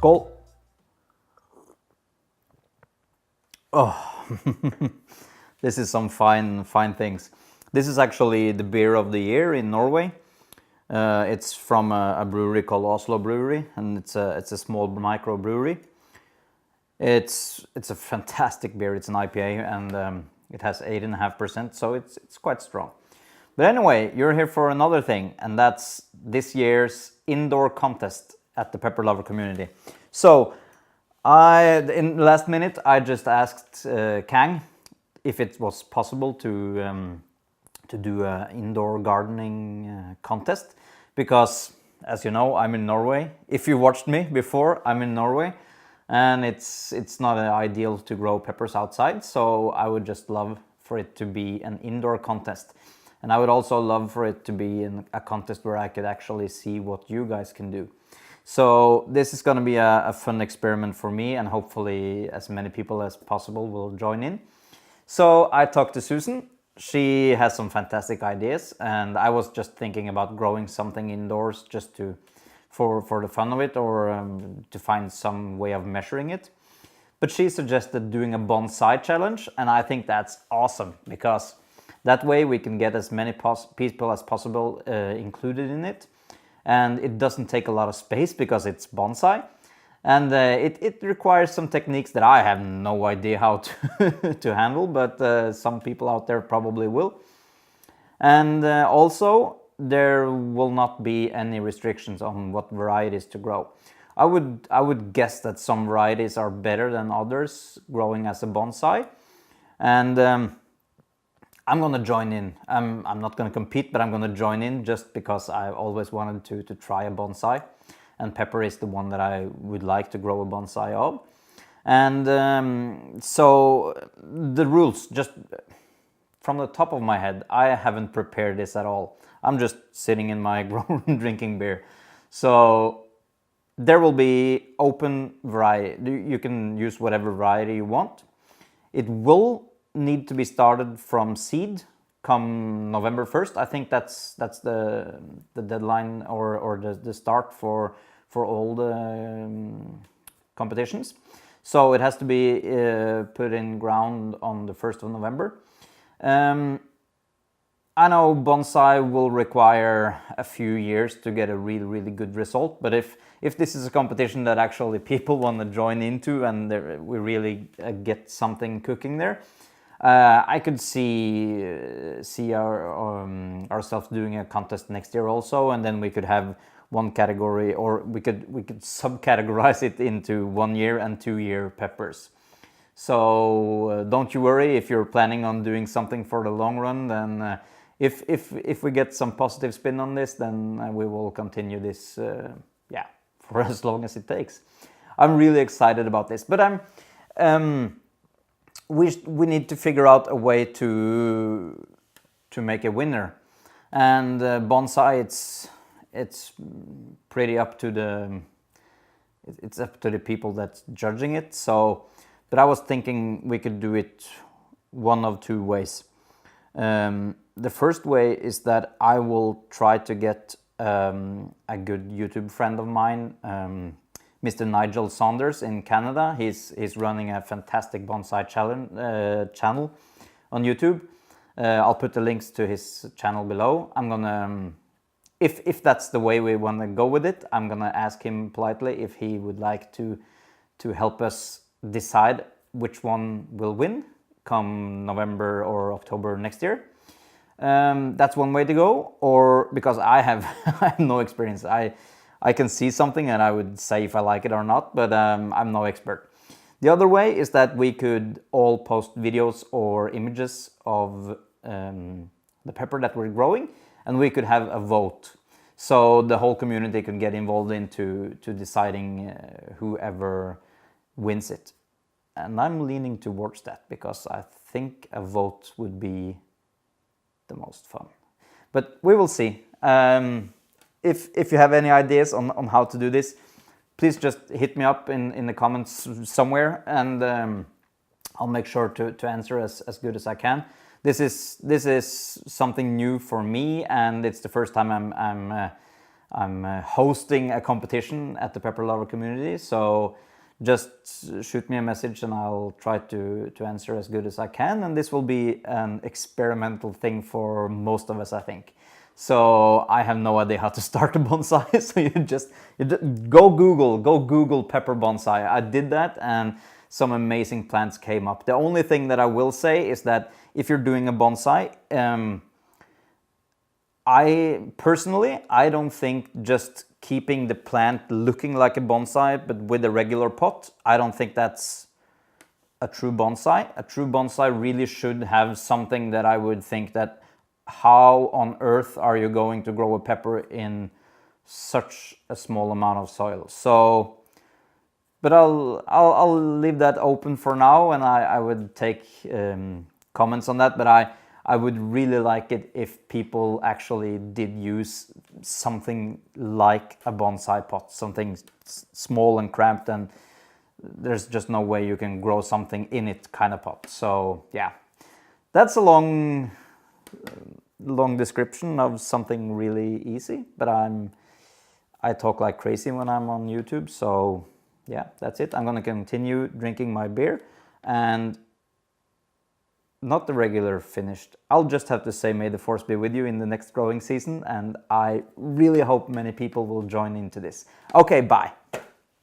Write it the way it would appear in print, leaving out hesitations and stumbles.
Skål. Oh, this is some fine things. This is actually the beer of the year in Norway. It's from a brewery called Oslo Brewery, and it's a small microbrewery. It's a fantastic beer. It's an IPA, and it has 8.5%, so it's quite strong. But anyway, you're here for another thing, and that's this year's indoor contest at the Pepper Lover community. So, in the last minute, I just asked Kang if it was possible to do an indoor gardening contest, because, as you know, I'm in Norway. If you watched me before, I'm in Norway, and it's not ideal to grow peppers outside. So I would just love for it to be an indoor contest, and I would also love for it to be in a contest where I could actually see what you guys can do. So this is going to be a fun experiment for me, and hopefully as many people as possible will join in. So I talked to Susan. She has some fantastic ideas, and I was just thinking about growing something indoors just for the fun of it, or to find some way of measuring it. But she suggested doing a bonsai challenge, and I think that's awesome, because that way we can get as many people as possible included in it. And it doesn't take a lot of space because it's bonsai, and it requires some techniques that I have no idea how to handle, but some people out there probably will. And also there will not be any restrictions on what varieties to grow. I would guess that some varieties are better than others growing as a bonsai, and I'm gonna join in. I'm not gonna compete, but I'm gonna join in just because I've always wanted to try a bonsai, and pepper is the one that I would like to grow a bonsai of. And so the rules, just from the top of my head, I haven't prepared this at all. I'm just sitting in my grown drinking beer. So there will be open variety. You can use whatever variety you want. It will need to be started from seed come November 1st. I think that's the deadline, or the start for all the competitions. So it has to be put in ground on the 1st of November. I know bonsai will require a few years to get a really good result, but if this is a competition that actually people want to join into, and we really get something cooking there, I could see ourselves doing a contest next year also, and then we could have one category, or we could subcategorize it into 1 year and 2 year peppers. So don't you worry if you're planning on doing something for the long run. Then if we get some positive spin on this, then we will continue this for as long as it takes. I'm really excited about this, but we need to figure out a way to make a winner, and bonsai, it's pretty up to the people that's judging it. So, but I was thinking we could do it one of two ways. The first way is that I will try to get a good YouTube friend of mine, Mr. Nigel Saunders in Canada. He's running a fantastic bonsai channel on YouTube. I'll put the links to his channel below. I'm gonna, if that's the way we want to go with it, I'm gonna ask him politely if he would like to help us decide which one will win come November or October next year. That's one way to go, or because I have no experience. I can see something and I would say if I like it or not, but I'm no expert. The other way is that we could all post videos or images of the pepper that we're growing, and we could have a vote. So the whole community can get involved into deciding whoever wins it. And I'm leaning towards that because I think a vote would be the most fun. But we will see. If you have any ideas on how to do this, please just hit me up in the comments somewhere, and I'll make sure to answer as good as I can. This is something new for me, and it's the first time I'm hosting a competition at the Pepper Lover community, so just shoot me a message and I'll try to answer as good as I can. And this will be an experimental thing for most of us, I think. So I have no idea how to start a bonsai. So you just go Google pepper bonsai. I did that and some amazing plants came up. The only thing that I will say is that if you're doing a bonsai, I don't think just keeping the plant looking like a bonsai but with a regular pot, I don't think that's a true bonsai. A true bonsai really should have something that I would think that how on earth are you going to grow a pepper in such a small amount of soil? So, but I'll leave that open for now, and I would take comments on that. But I would really like it if people actually did use something like a bonsai pot, something small and cramped, and there's just no way you can grow something in it kind of pot. So yeah, that's a long description of something really easy, but I talk like crazy when I'm on YouTube, so yeah, that's it. I'm gonna continue drinking my beer, and not the regular finished. I'll just have to say may the force be with you in the next growing season, and I really hope many people will join into this. Okay, bye.